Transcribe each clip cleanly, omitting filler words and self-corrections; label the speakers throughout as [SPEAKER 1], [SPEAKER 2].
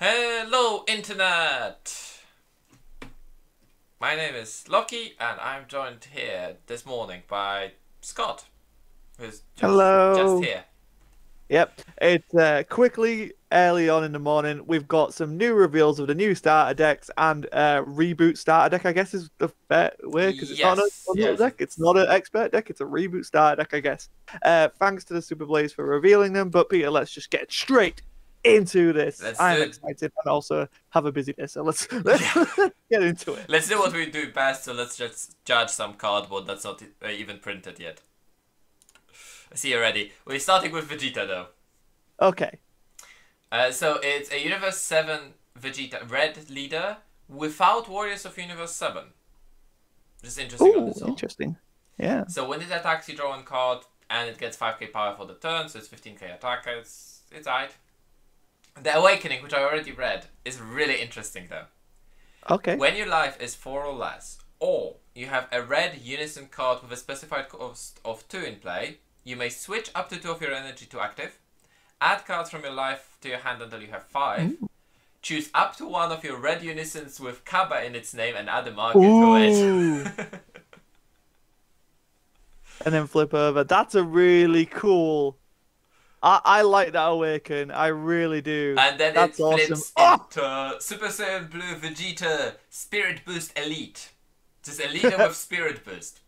[SPEAKER 1] Hello, Internet! My name is Loki, and I'm joined here this morning by Scott, who's just
[SPEAKER 2] Hello.
[SPEAKER 1] here.
[SPEAKER 2] Yep. It's quickly early on in the morning. We've got some new reveals of the new starter decks and reboot starter deck, I guess is the fair way because it's not
[SPEAKER 1] Yes,
[SPEAKER 2] a little
[SPEAKER 1] yes,
[SPEAKER 2] deck. It's not an expert deck. It's a reboot starter deck, I guess. Thanks to the Super Blaze for revealing them. But Peter, let's just get straight into this.
[SPEAKER 1] let's
[SPEAKER 2] I'm
[SPEAKER 1] do.
[SPEAKER 2] excited and also have a busy day, so let's
[SPEAKER 1] Yeah,
[SPEAKER 2] get into it.
[SPEAKER 1] let's do what we do best. So let's just judge some cardboard that's not even printed yet. I see you ready. We're starting with Vegeta though.
[SPEAKER 2] Okay.
[SPEAKER 1] So it's a Universe 7 Vegeta red leader without Warriors of Universe 7. Just interesting on
[SPEAKER 2] Ooh,
[SPEAKER 1] its own.
[SPEAKER 2] interesting. Yeah.
[SPEAKER 1] So when it attacks, you draw one card, and it gets 5k power for the turn, so it's 15k attack. It's alright. The Awakening, which I already read, is really interesting though.
[SPEAKER 2] Okay.
[SPEAKER 1] When your life is 4 or less, or you have a red unison card with a specified cost of 2 in play, you may switch up to 2 of your energy to active, add cards from your life to your hand until you have 5, choose up to 1 of your red unisons with Kaba in its name and add a marker to
[SPEAKER 2] Ooh.
[SPEAKER 1] it.
[SPEAKER 2] And then flip over. That's a really cool. I like that awaken. I really do.
[SPEAKER 1] And then it
[SPEAKER 2] That's awesome.
[SPEAKER 1] flips
[SPEAKER 2] Oh!
[SPEAKER 1] into Super Saiyan Blue Vegeta Spirit Boost Elite. Just a leader with Spirit Boost.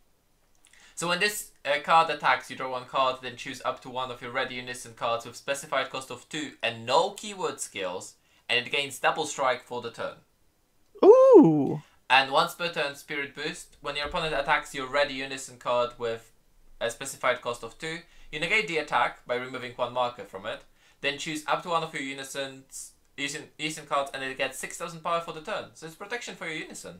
[SPEAKER 1] So when this card attacks, you draw one card, then choose up to 1 of your red unison cards with specified cost of 2 and no keyword skills, and it gains double strike for the turn.
[SPEAKER 2] Ooh.
[SPEAKER 1] And once per turn, Spirit Boost. When your opponent attacks your red unison card with a specified cost of 2, you negate the attack by removing 1 marker from it. Then choose up to 1 of your unison cards, and it gets 6,000 power for the turn. So it's protection for your unison.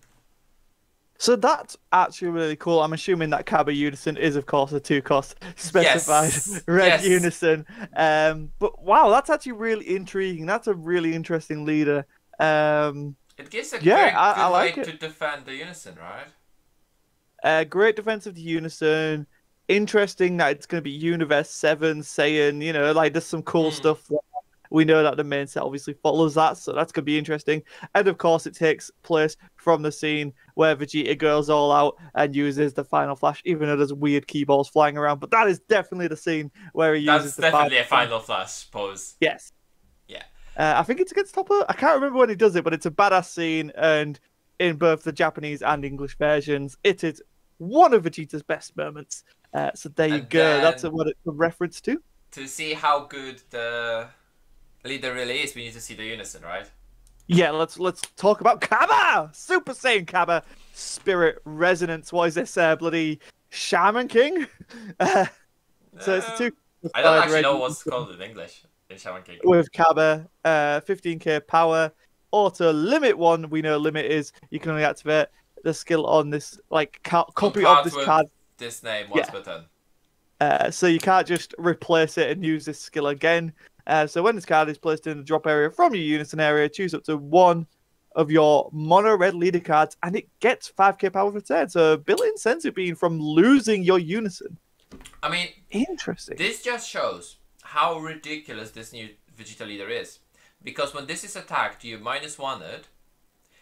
[SPEAKER 2] So that's actually really cool. I'm assuming that Kaba Unison is, of course, a 2-cost specified
[SPEAKER 1] Yes,
[SPEAKER 2] red
[SPEAKER 1] yes.
[SPEAKER 2] Unison. But wow, that's actually really intriguing. That's a really interesting leader.
[SPEAKER 1] It gives a
[SPEAKER 2] Yeah,
[SPEAKER 1] very
[SPEAKER 2] I
[SPEAKER 1] good way
[SPEAKER 2] like it.
[SPEAKER 1] to defend the unison, right?
[SPEAKER 2] Great defense of the Unison. Interesting that it's going to be Universe 7 Saiyan, like there's some cool
[SPEAKER 1] Hmm.
[SPEAKER 2] stuff. We know that the main set obviously follows that, so that's going to be interesting. And of course, it takes place from the scene where Vegeta goes all out and uses the final flash, even though there's weird keyballs flying around. But that is definitely the scene where he uses
[SPEAKER 1] That's
[SPEAKER 2] the final
[SPEAKER 1] definitely a
[SPEAKER 2] flash.
[SPEAKER 1] final flash pose.
[SPEAKER 2] Yes.
[SPEAKER 1] Yeah.
[SPEAKER 2] I think it's against Topper. I can't remember when he does it, but it's a badass scene. And in both the Japanese and English versions, it is one of Vegeta's best moments. So there you
[SPEAKER 1] And
[SPEAKER 2] go. That's
[SPEAKER 1] then
[SPEAKER 2] what it's a reference to.
[SPEAKER 1] to see how good the leader really is, we need to see the unison, right?
[SPEAKER 2] Yeah, let's talk about Kaba! Super Saiyan Kaba! Spirit Resonance. What is this? Bloody Shaman King? Uh, so it's a
[SPEAKER 1] Uh,
[SPEAKER 2] two
[SPEAKER 1] I don't
[SPEAKER 2] side
[SPEAKER 1] actually
[SPEAKER 2] red
[SPEAKER 1] know what's called in English in Shaman King.
[SPEAKER 2] with Kaba, 15k power, auto limit 1. We know limit is you can only activate the skill on this like
[SPEAKER 1] On
[SPEAKER 2] copy of
[SPEAKER 1] cards
[SPEAKER 2] this
[SPEAKER 1] with
[SPEAKER 2] card.
[SPEAKER 1] this name once
[SPEAKER 2] Yeah.
[SPEAKER 1] per turn.
[SPEAKER 2] So you can't just replace it and use this skill again. So when this card is placed in the drop area from your unison area, choose up to 1 of your mono red leader cards, and it gets 5k power per turn. So built-in sense of being from losing your unison.
[SPEAKER 1] I mean,
[SPEAKER 2] Interesting.
[SPEAKER 1] this just shows how ridiculous this new Vegeta leader is. Because when this is attacked, you -1 it,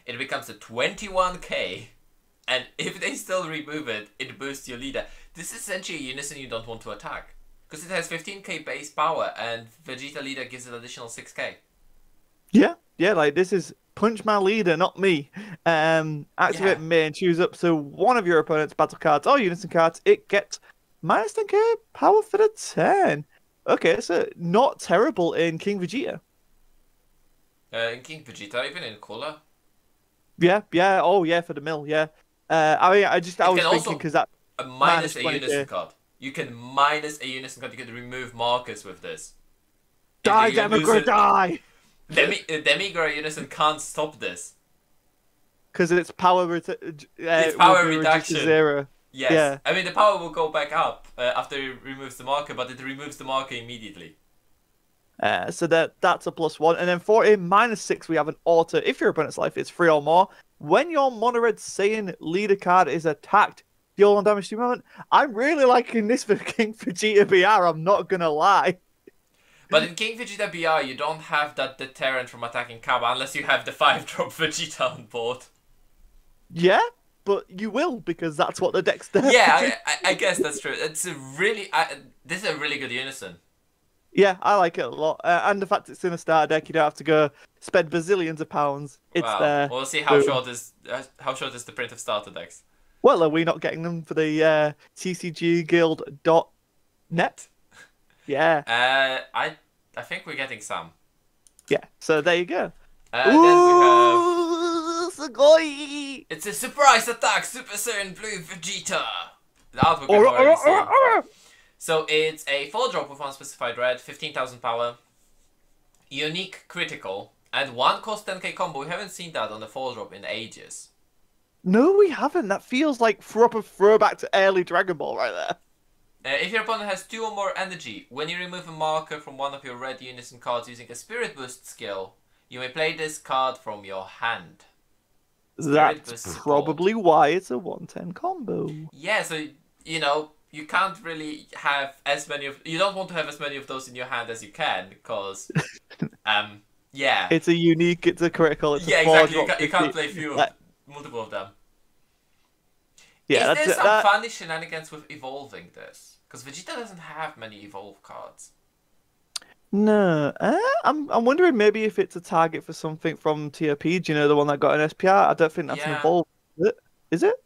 [SPEAKER 1] it becomes a 21k, and if they still remove it, it boosts your leader. This is essentially a unison you don't want to attack. Because it has 15k base power, and Vegeta leader gives it additional 6k.
[SPEAKER 2] Yeah, like this is punch my leader, not me. Activate
[SPEAKER 1] Yeah.
[SPEAKER 2] main, choose up to 1 of your opponent's battle cards or unison cards. It gets -10k power for the turn. Okay, so not terrible in King Vegeta.
[SPEAKER 1] In King Vegeta, even in Cooler.
[SPEAKER 2] Yeah, oh yeah, for the mill, yeah. I mean, I
[SPEAKER 1] It
[SPEAKER 2] was
[SPEAKER 1] can
[SPEAKER 2] thinking
[SPEAKER 1] also
[SPEAKER 2] because that
[SPEAKER 1] minus a
[SPEAKER 2] 20k.
[SPEAKER 1] unison card. You can minus a unison card. You can remove markers with this.
[SPEAKER 2] Die,
[SPEAKER 1] If you lose
[SPEAKER 2] Demogorgon,
[SPEAKER 1] it,
[SPEAKER 2] die!
[SPEAKER 1] Demigor unison can't stop this.
[SPEAKER 2] Because it's power
[SPEAKER 1] It's power
[SPEAKER 2] will be reduced to
[SPEAKER 1] reduction.
[SPEAKER 2] 0.
[SPEAKER 1] Yes.
[SPEAKER 2] Yeah.
[SPEAKER 1] I mean, the power will go back up after it removes the marker, but it removes the marker immediately.
[SPEAKER 2] So that's a +1. And then for a -6, we have an auto. If your opponent's life is 3 or more, when your mono red Saiyan leader card is attacked, deal 1 damage to your opponent. I'm really liking this for King Vegeta BR, I'm not gonna lie.
[SPEAKER 1] But in King Vegeta BR, you don't have that deterrent from attacking Kaba unless you have the 5-drop Vegeta on board.
[SPEAKER 2] Yeah, but you will because that's what the deck's there.
[SPEAKER 1] Yeah, I guess that's true. It's a really this is a really good unison.
[SPEAKER 2] Yeah, I like it a lot. And the fact it's in a starter deck, you don't have to go spend bazillions of pounds. It's
[SPEAKER 1] Wow.
[SPEAKER 2] there.
[SPEAKER 1] We'll see how
[SPEAKER 2] Boom.
[SPEAKER 1] short is the print of starter decks.
[SPEAKER 2] Well, are we not getting them for the TCGguild.net? Yeah.
[SPEAKER 1] I think we're getting some.
[SPEAKER 2] Yeah. So there you go.
[SPEAKER 1] Then we have.
[SPEAKER 2] Ooh, Sugoi!
[SPEAKER 1] It's a surprise attack, Super Saiyan Blue Vegeta. The artwork I've already seen. So it's a 4-drop with one specified red, 15,000 power, unique critical, and 1 cost 10k combo. We haven't seen that on the 4-drop in ages.
[SPEAKER 2] No, we haven't. That feels like proper throwback to early Dragon Ball right there.
[SPEAKER 1] If your opponent has 2 or more energy, when you remove a marker from one of your red unison cards using a Spirit Boost skill, you may play this card from your hand.
[SPEAKER 2] That's probably why it's a 110 combo.
[SPEAKER 1] Yeah, so, you know, you can't really have as many of... You don't want to have as many of those in your hand as you can, because... yeah.
[SPEAKER 2] It's a unique, it's a critical, it's a
[SPEAKER 1] exactly. You can't play multiple of them.
[SPEAKER 2] Yeah,
[SPEAKER 1] Is there some funny shenanigans with evolving this? Because Vegeta doesn't have many evolve cards.
[SPEAKER 2] No, I'm wondering maybe if it's a target for something from TOP. Do you know the one that got an SPR? I don't think that's an evolve. Is it?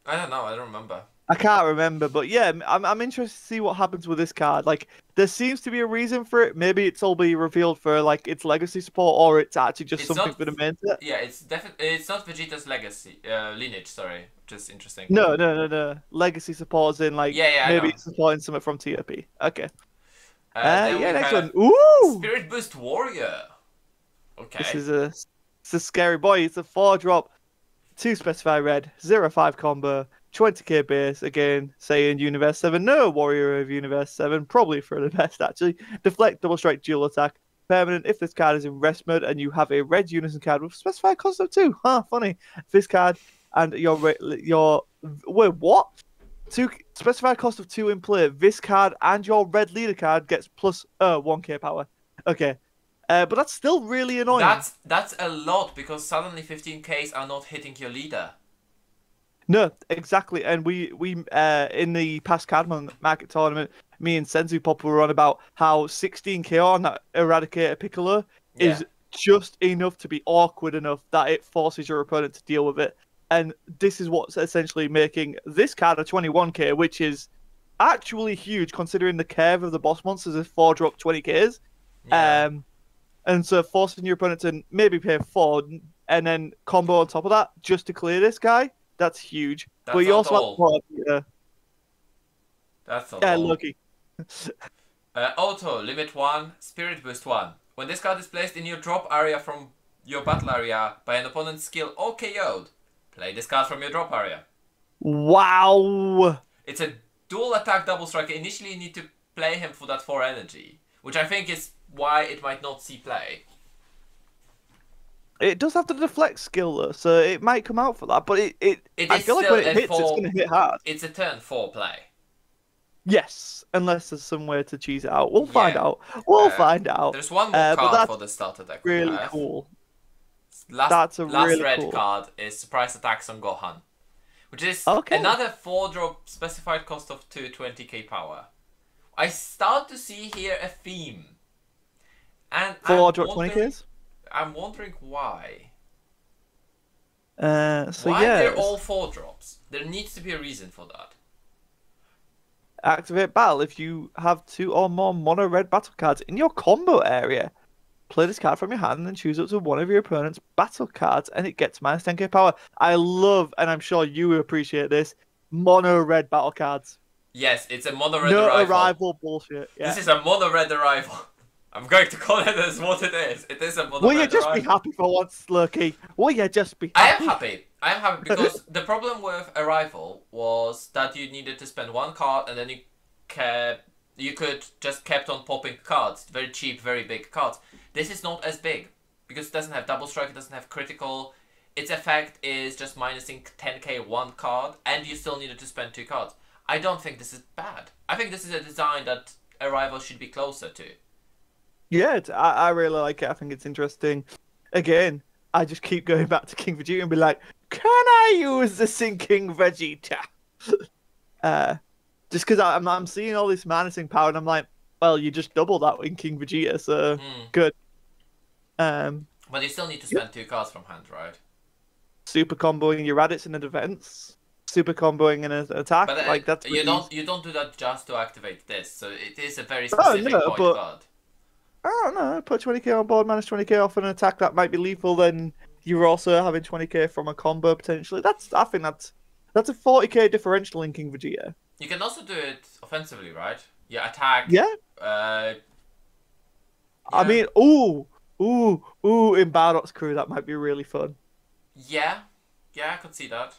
[SPEAKER 1] I don't know. I don't remember.
[SPEAKER 2] I can't remember, but yeah, I'm interested to see what happens with this card. Like, there seems to be a reason for it. Maybe it's all be revealed for like its legacy support, or it's actually just something for the main set.
[SPEAKER 1] Yeah, it's definitely not Vegeta's legacy lineage. Sorry, which is interesting.
[SPEAKER 2] No. Legacy supports in like maybe it's supporting something from TOP. Okay. Next one. Ooh!
[SPEAKER 1] Spirit Boost Warrior. Okay.
[SPEAKER 2] It's a scary boy. It's a 4-drop, 2 specified red, 0/5 combo, 20k base. Again, Saiyan Universe 7. No Warrior of Universe 7. Probably for the best, actually. Deflect, double strike, dual attack. Permanent if this card is in rest mode and you have a red unison card with specified cost of 2. Funny. This card and your wait, what? 2 specified cost of 2 in play. This card and your red leader card gets plus 1k power. Okay. But that's still really annoying.
[SPEAKER 1] That's a lot because suddenly 15ks are not hitting your leader.
[SPEAKER 2] No, exactly. And we in the past card market tournament, me and Senzu Pop were on about how 16k on that Eradicator Piccolo is just enough to be awkward enough that it forces your opponent to deal with it. And this is what's essentially making this card a 21k, which is actually huge considering the curve of the boss monsters is 4-drop 20ks. Yeah. And so forcing your opponent to maybe pay 4 and then combo on top of that just to clear this guy, that's huge.
[SPEAKER 1] That's
[SPEAKER 2] but you also have
[SPEAKER 1] That's not
[SPEAKER 2] Loki.
[SPEAKER 1] Auto, limit 1, Spirit Boost 1. When this card is placed in your drop area from your battle area by an opponent's skill or KO'd, play this card from your drop area.
[SPEAKER 2] Wow!
[SPEAKER 1] It's a dual attack double striker. Initially you need to play him for that 4 energy, which I think is why it might not see play.
[SPEAKER 2] It does have the deflect skill though, so it might come out for that, but I feel like when it hits, it's going to hit hard.
[SPEAKER 1] It's a turn 4 play.
[SPEAKER 2] Yes, unless there's some way to cheese it out. We'll find out. We'll find out.
[SPEAKER 1] There's one more card for the starter deck.
[SPEAKER 2] Really cool.
[SPEAKER 1] Last red card is Surprise Attacks on Gohan, which is another 4-drop specified cost of 220k power. I start to see here a theme. And
[SPEAKER 2] 4-drop 20ks?
[SPEAKER 1] I'm wondering why.
[SPEAKER 2] Why
[SPEAKER 1] they're all 4-drops? There needs to be a reason for that.
[SPEAKER 2] Activate battle. If you have 2 or more mono red battle cards in your combo area, play this card from your hand and then choose up to one of your opponent's battle cards and it gets minus 10k power. I love, and I'm sure you appreciate this, mono red battle cards.
[SPEAKER 1] Yes, it's a mono red
[SPEAKER 2] arrival.
[SPEAKER 1] arrival.
[SPEAKER 2] No arrival bullshit. Yeah.
[SPEAKER 1] This is a mono red arrival. I'm going to call it as what it is. It is a mono red arrival.
[SPEAKER 2] Will you just be happy for once, Loki? Will you just be happy?
[SPEAKER 1] I am happy because the problem with arrival was that you needed to spend 1 card and then you could just kept on popping cards. Very cheap, very big cards. This is not as big because it doesn't have double strike, it doesn't have critical. Its effect is just minusing 10k 1 card and you still needed to spend 2 cards. I don't think this is bad. I think this is a design that Arrival should be closer to.
[SPEAKER 2] Yeah, I really like it. I think it's interesting. Again, I just keep going back to King Vegeta and be like, can I use the sinking Vegeta? Uh, just because I'm seeing all this menacing power and I'm like, well, you just double that in King Vegeta, so
[SPEAKER 1] Mm.
[SPEAKER 2] good. Um,
[SPEAKER 1] But you still need to
[SPEAKER 2] yep.
[SPEAKER 1] spend 2 cards from hand, right?
[SPEAKER 2] Super comboing your Raditz in a defense, super comboing in an attack.
[SPEAKER 1] But
[SPEAKER 2] Like that's
[SPEAKER 1] you
[SPEAKER 2] really easy.
[SPEAKER 1] don't do that just to activate this. So it is a very
[SPEAKER 2] Oh
[SPEAKER 1] specific
[SPEAKER 2] no,
[SPEAKER 1] point
[SPEAKER 2] but
[SPEAKER 1] card.
[SPEAKER 2] I don't know. Put 20k on board, minus 20k off an attack that might be lethal. Then you're also having 20k from a combo potentially. I think that's a 40k differential in King Vegeta.
[SPEAKER 1] You can also do it offensively, right? You attack.
[SPEAKER 2] Yeah.
[SPEAKER 1] Uh,
[SPEAKER 2] I
[SPEAKER 1] yeah.
[SPEAKER 2] mean, in Bardock's crew, that might be really fun.
[SPEAKER 1] Yeah. Yeah, I could see that.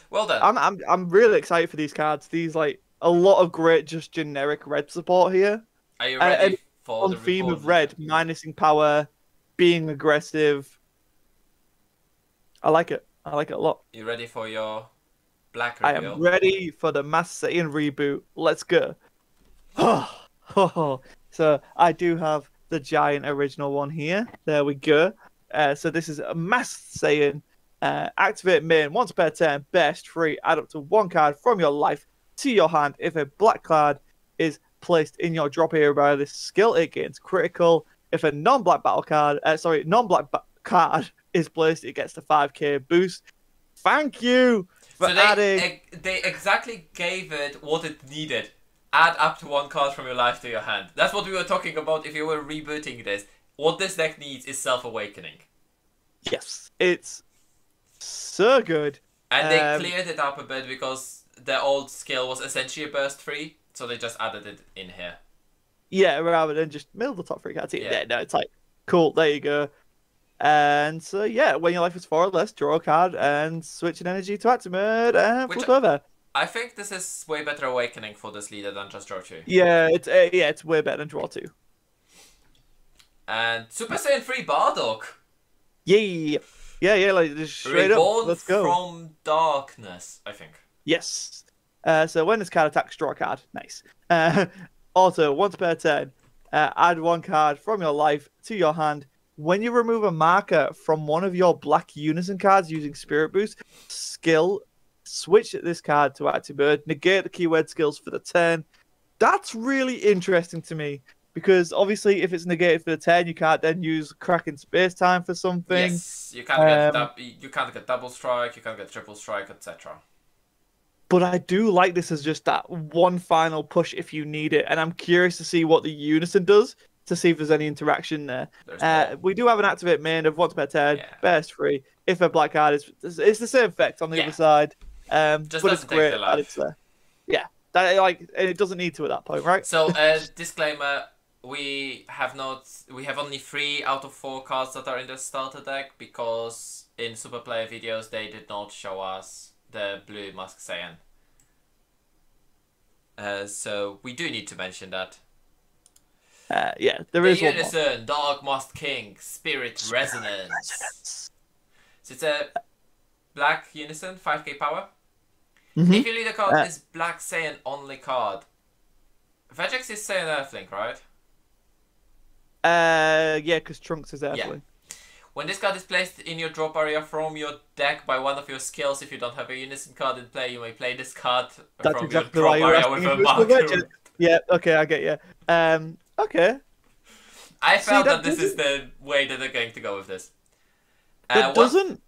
[SPEAKER 1] Well then.
[SPEAKER 2] I'm really excited for these cards. These like a lot of great just generic red support here.
[SPEAKER 1] Are you
[SPEAKER 2] And
[SPEAKER 1] ready for
[SPEAKER 2] on
[SPEAKER 1] the
[SPEAKER 2] theme
[SPEAKER 1] report?
[SPEAKER 2] of red, minusing power, being aggressive. I like it. I like it a lot.
[SPEAKER 1] You ready for your black
[SPEAKER 2] I
[SPEAKER 1] reveal?
[SPEAKER 2] am ready for the Mass Saiyan reboot. Let's go. So I do have the giant original one here. There we go. So this is a Mass Saiyan. Activate main once per turn. Best free. Add up to 1 card from your life to your hand. If a black card is placed in your drop area by this skill, it gains critical. If a non-black card is placed, it gets the 5k boost. Thank you for
[SPEAKER 1] So
[SPEAKER 2] adding.
[SPEAKER 1] they exactly gave it what it needed. Add up to 1 card from your life to your hand. That's what we were talking about if you were rebooting this. What this deck needs is self-awakening.
[SPEAKER 2] Yes, it's so good.
[SPEAKER 1] And they cleared it up a bit because the old skill was essentially a burst free, so they just added it in here.
[SPEAKER 2] Yeah, rather than just middle the top 3 cards.
[SPEAKER 1] Yeah.
[SPEAKER 2] No, it's like, cool, there you go. And so, yeah, when your life is 4 or less, draw a card and switch an energy to active mode and flip over.
[SPEAKER 1] I think this is way better awakening for this leader than just draw 2.
[SPEAKER 2] Yeah, it's way better than draw 2.
[SPEAKER 1] And Super Saiyan 3 Bardock.
[SPEAKER 2] Yeah, like just straight
[SPEAKER 1] Reborn
[SPEAKER 2] up. Let's go.
[SPEAKER 1] from darkness, I think.
[SPEAKER 2] Yes. So when this card attacks, draw a card. Nice. Also, once per turn, add 1 card from your life to your hand. When you remove a marker from one of your black unison cards using Spirit Boost, skill, switch this card to active mode, negate the keyword skills for the turn. That's really interesting to me, because obviously if it's negated for the turn, you can't then use Kraken Space Time for something.
[SPEAKER 1] Yes, you can't get double strike, you can't get triple strike, etc.
[SPEAKER 2] But I do like this as just that one final push if you need it, and I'm curious to see what the unison does, to see if there's any interaction there. We do have an activate main of once per turn, best free. If a black card is, it's the same effect on the other side. But it's great that it's there. Yeah, it doesn't need to at that point, right?
[SPEAKER 1] So, disclaimer: we have only 3 out of 4 cards that are in the starter deck because in Super Player videos they did not show us the blue Mask Saiyan. So we do need to mention that.
[SPEAKER 2] Yeah, there is one more.
[SPEAKER 1] Unison, Dark Masked King, Spirit Resonance. So it's a black Unison, 5k power. If you lead a card, this black Saiyan only card. Vegex is Saiyan Earthling, right?
[SPEAKER 2] Yeah, because Trunks is Earthling.
[SPEAKER 1] Yeah. When this card is placed in your drop area from your deck by one of your skills, if you don't have a Unison card in play, you may play this card from your drop area with a marker.
[SPEAKER 2] Yeah, okay, I get you. Okay.
[SPEAKER 1] I felt that this is the way that they're going to go with this.
[SPEAKER 2] It doesn't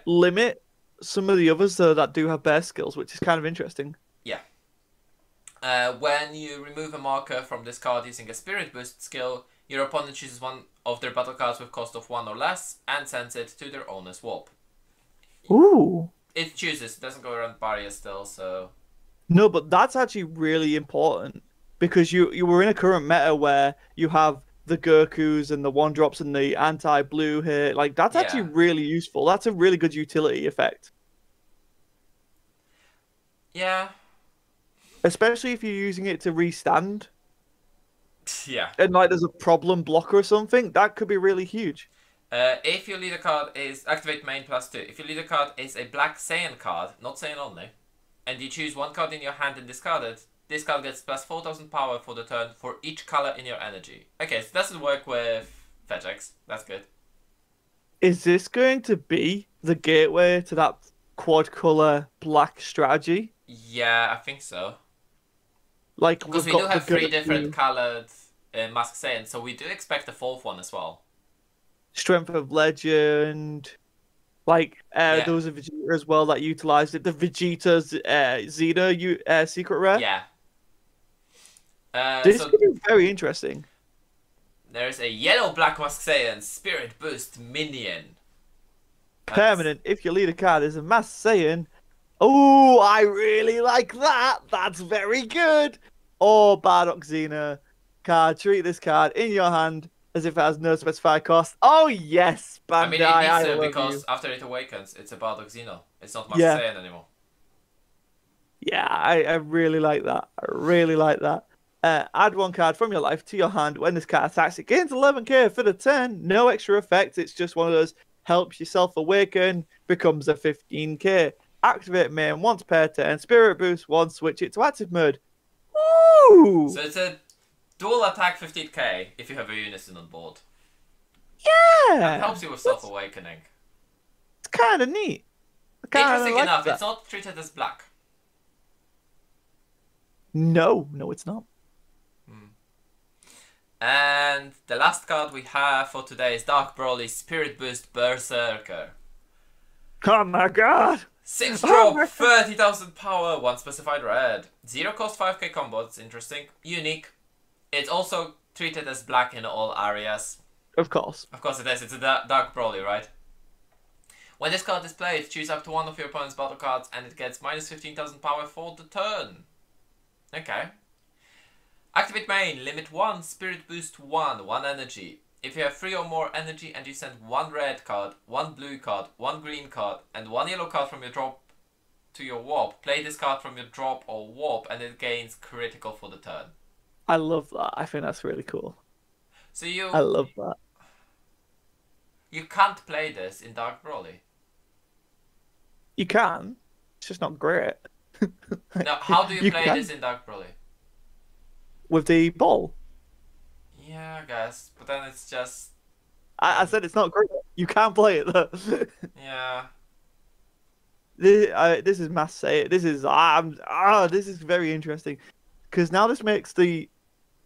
[SPEAKER 2] limit some of the others, though, that do have bear skills, which is kind of interesting.
[SPEAKER 1] Yeah. When you remove a marker from this card using a Spirit Boost skill, your opponent chooses one of their battle cards with cost of 1 or less and sends it to their owner's swap.
[SPEAKER 2] Ooh.
[SPEAKER 1] It chooses. It doesn't go around barrier still, so...
[SPEAKER 2] No, but that's actually really important, because you were in a current meta where you have the Gokus and the 1-drops and the anti-blue here. Like, that's actually really useful. That's a really good utility effect.
[SPEAKER 1] Yeah.
[SPEAKER 2] Especially if you're using it to restand.
[SPEAKER 1] Yeah.
[SPEAKER 2] And, like, there's a problem blocker or something. That could be really huge.
[SPEAKER 1] If your leader card is... Activate main +2. If your leader card is a black Saiyan card, not Saiyan only, and you choose 1 card in your hand and discard it, this card gets plus 4,000 power for the turn for each color in your energy. Okay, so that doesn't work with Vegex. That's good.
[SPEAKER 2] Is this going to be the gateway to that quad color black strategy?
[SPEAKER 1] Yeah, I think so.
[SPEAKER 2] Like
[SPEAKER 1] Because we do have 3 different colored Mask Saiyans, so we do expect a 4th one as well.
[SPEAKER 2] Strength of Legend. Like there was a Vegeta as well that utilized it. The Vegeta's Xena secret rare.
[SPEAKER 1] Yeah.
[SPEAKER 2] This could be very interesting.
[SPEAKER 1] There's a yellow black Mask Saiyan Spirit Boost minion.
[SPEAKER 2] Permanent. If your leader card is a Mask Saiyan. Oh, I really like that. That's very good. Or Bardock Xena card. Treat this card in your hand as if it has no specified cost. Oh yes, Bandai.
[SPEAKER 1] I mean, it needs to because after it awakens, it's a Bardock Xena. It's not Mask Saiyan anymore.
[SPEAKER 2] Yeah, I really like that. I really like that. Add 1 card from your life to your hand. When this card attacks, it gains 11k for the turn. No extra effect. It's just one of those helps yourself awaken. Becomes a 15k. Activate main once per turn. Spirit boost once. Switch it to active mode. Ooh!
[SPEAKER 1] So it's a dual attack 15k if you have a unison on board.
[SPEAKER 2] Yeah!
[SPEAKER 1] It helps you with self-awakening.
[SPEAKER 2] It's kind of neat.
[SPEAKER 1] Interesting enough, it's not treated as black.
[SPEAKER 2] No, it's not.
[SPEAKER 1] And the last card we have for today is Dark Broly Spirit Boost Berserker.
[SPEAKER 2] Oh my god!
[SPEAKER 1] 6 drop, 30,000 power, 1 specified red. 0 cost 5k combo, it's interesting. Unique. It's also treated as black in all areas.
[SPEAKER 2] Of course.
[SPEAKER 1] Of course it is, it's a Dark Broly, right? When this card is played, choose up to 1 of your opponent's battle cards and it gets minus 15,000 power for the turn. Okay. Activate main, limit 1, Spirit Boost 1, 1 energy. If you have 3 or more energy and you send 1 red card, 1 blue card, 1 green card, and 1 yellow card from your drop to your warp, play this card from your drop or warp and it gains critical for the turn.
[SPEAKER 2] I love that. I think that's really cool.
[SPEAKER 1] So
[SPEAKER 2] I love that.
[SPEAKER 1] You can't play this in Dark Broly.
[SPEAKER 2] You can. It's just not great.
[SPEAKER 1] Now, how do you play this in Dark Broly?
[SPEAKER 2] With the ball.
[SPEAKER 1] Yeah, I guess. But then it's just...
[SPEAKER 2] I said it's not great. You can play it though.
[SPEAKER 1] Yeah.
[SPEAKER 2] This is Mass Say. This is this is very interesting because now this makes the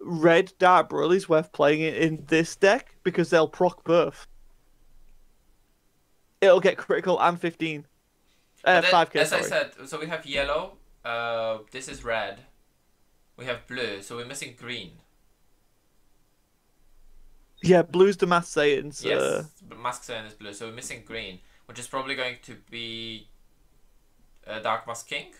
[SPEAKER 2] red Dark Broly's worth playing it in this deck because they'll proc both. It'll get critical and 15. 5k.
[SPEAKER 1] As I said, so we have yellow. This is red. We have blue, so we're missing green.
[SPEAKER 2] Yeah, blue's the Mask Saiyans.
[SPEAKER 1] Yes, Mask Saiyan is blue, so we're missing green, which is probably going to be Dark Mask King.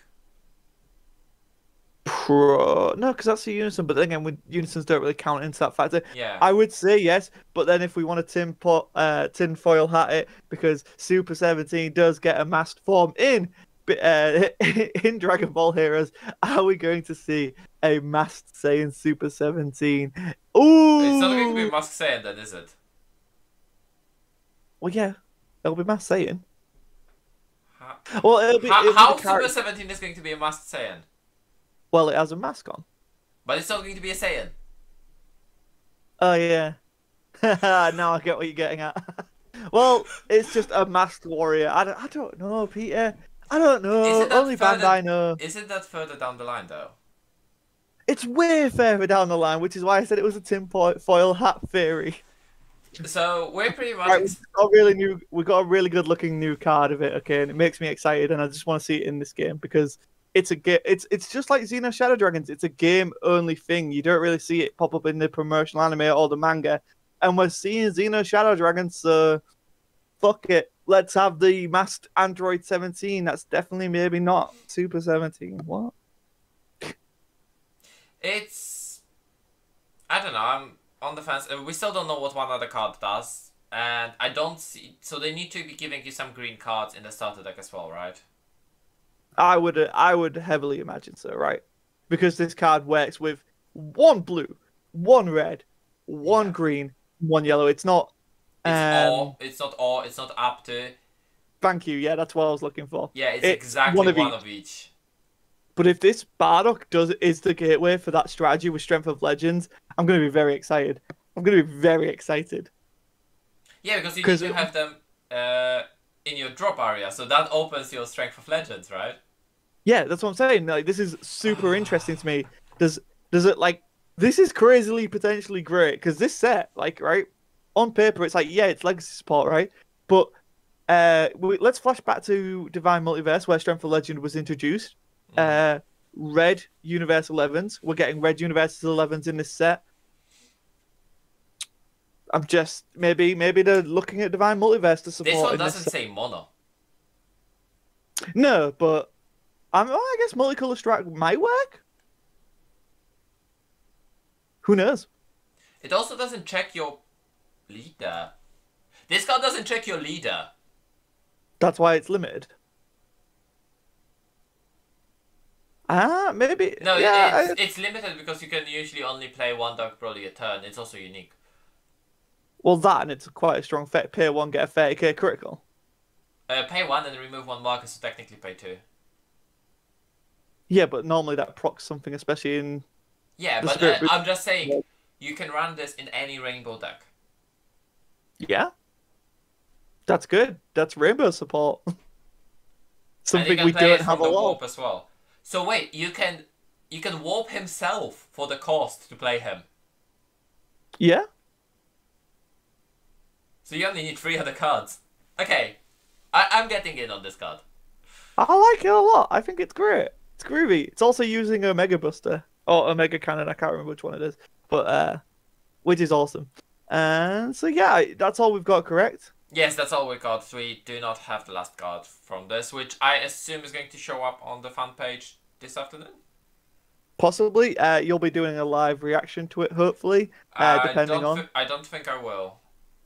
[SPEAKER 2] No, because that's a unison, but then again, unisons don't really count into that factor.
[SPEAKER 1] Yeah.
[SPEAKER 2] I would say yes, but then if we want to tin foil hat it, because Super 17 does get a masked form in Dragon Ball Heroes, are we going to see a masked Saiyan Super 17? Ooh!
[SPEAKER 1] It's not going to be Mask Saiyan then, is it?
[SPEAKER 2] Well, yeah, it'll be masked Saiyan.
[SPEAKER 1] Well,
[SPEAKER 2] it'll be
[SPEAKER 1] how Super 17 is going to be a masked Saiyan?
[SPEAKER 2] Well, it has a mask on.
[SPEAKER 1] But it's not going to be a Saiyan.
[SPEAKER 2] Oh, yeah. Now I get what you're getting at. Well, it's just a masked warrior. I don't know, Peter. I don't know. Only Bandai know.
[SPEAKER 1] Isn't that further down the line, though?
[SPEAKER 2] It's way further down the line, which is why I said it was a tinfoil hat theory.
[SPEAKER 1] So we're pretty much.
[SPEAKER 2] Right, we got a really good looking new card of it, okay, and it makes me excited, and I just want to see it in this game because it's a game. It's just like Xeno Shadow Dragons. It's a game only thing. You don't really see it pop up in the promotional anime or the manga, and we're seeing Xeno Shadow Dragons. So fuck it. Let's have the masked Android 17. That's definitely maybe not Super 17. What?
[SPEAKER 1] It's... I don't know. I'm on the fence. We still don't know what one other card does. And I don't see... So they need to be giving you some green cards in the starter deck as well, right?
[SPEAKER 2] I would heavily imagine so, right? Because this card works with 1 blue, 1 red, 1 green, 1 yellow. It's not...
[SPEAKER 1] It's not up to.
[SPEAKER 2] Thank you. Yeah, that's what I was looking for.
[SPEAKER 1] Yeah, it's exactly one of each.
[SPEAKER 2] But if this Bardock is the gateway for that strategy with Strength of Legends, I'm going to be very excited. I'm going to be very excited.
[SPEAKER 1] Yeah, because you need to have them in your drop area, so that opens your Strength of Legends, right?
[SPEAKER 2] Yeah, that's what I'm saying. Like, this is super interesting to me. Does it like this is crazily potentially great because this set, like, right on paper, it's like yeah, it's legacy support, right? But let's flash back to Divine Multiverse where Strength of Legend was introduced. Red Universal 11s. We're getting Red Universal 11s in this set. I'm just maybe they're looking at Divine Multiverse to support.
[SPEAKER 1] This one
[SPEAKER 2] in
[SPEAKER 1] doesn't
[SPEAKER 2] this
[SPEAKER 1] say mono.
[SPEAKER 2] No, but I guess multicolor strike might work. Who knows?
[SPEAKER 1] It also doesn't check your leader. This card doesn't check your leader.
[SPEAKER 2] That's why it's limited. Maybe.
[SPEAKER 1] No,
[SPEAKER 2] yeah,
[SPEAKER 1] it's limited because you can usually only play one Dark Broly a turn. It's also unique.
[SPEAKER 2] Well, that and it's quite a strong effect. Pay one, get a 30k critical.
[SPEAKER 1] Pay one and remove one marker, so technically pay two.
[SPEAKER 2] Yeah, but normally that procs something, especially in.
[SPEAKER 1] Yeah, but I'm just saying, you can run this in any rainbow deck.
[SPEAKER 2] Yeah. That's good. That's rainbow support. Something we don't have a lot.
[SPEAKER 1] Warp as well. So wait, you can warp himself for the cost to play him.
[SPEAKER 2] Yeah.
[SPEAKER 1] So you only need 3 other cards. Okay, I'm getting in on this card.
[SPEAKER 2] I like it a lot. I think it's great. It's groovy. It's also using a Mega Buster or a Mega Cannon. I can't remember which one it is, but which is awesome. And so yeah, that's all we've got. Correct?
[SPEAKER 1] Yes, that's all we got. We do not have the last card from this, which I assume is going to show up on the fan page this afternoon.
[SPEAKER 2] Possibly. You'll be doing a live reaction to it, hopefully. Depending on.
[SPEAKER 1] I don't think I will.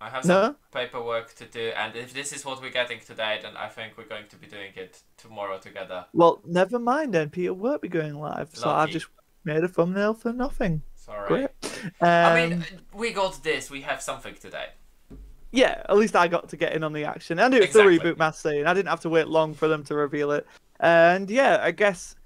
[SPEAKER 1] I have some paperwork to do, and if this is what we're getting today, then I think we're going to be doing it tomorrow together.
[SPEAKER 2] Well, never mind then. Peter won't be going live, so I've just made a thumbnail for nothing.
[SPEAKER 1] Sorry.
[SPEAKER 2] Great.
[SPEAKER 1] I mean, we got this. We have something today.
[SPEAKER 2] Yeah, at least I got to get in on the action. And it's the Reboot Master Saiyan. I didn't have to wait long for them to reveal it. And yeah, I guess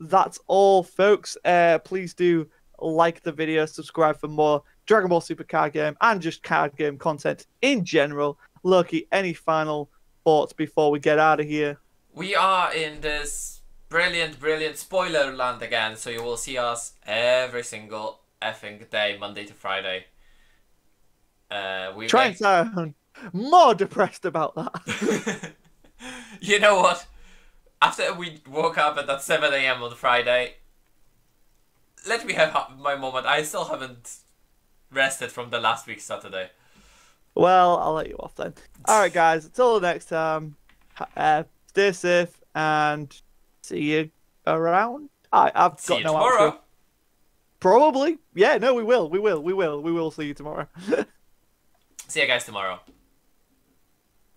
[SPEAKER 2] that's all, folks. Please do like the video, subscribe for more Dragon Ball Super card game and just card game content in general. Loki, any final thoughts before we get out of here?
[SPEAKER 1] We are in this brilliant spoiler land again, so you will see us every single effing day, Monday to Friday.
[SPEAKER 2] Try and sound more depressed about that.
[SPEAKER 1] You know what? After we woke up at that 7 AM on Friday, let me have my moment. I still haven't rested from the last week's Saturday.
[SPEAKER 2] Well, I'll let you off then. Alright guys, until the next time, stay safe and see you around. I've
[SPEAKER 1] see
[SPEAKER 2] got
[SPEAKER 1] you
[SPEAKER 2] no
[SPEAKER 1] tomorrow.
[SPEAKER 2] answer. Probably. Yeah, no, we will see you tomorrow.
[SPEAKER 1] See you guys tomorrow.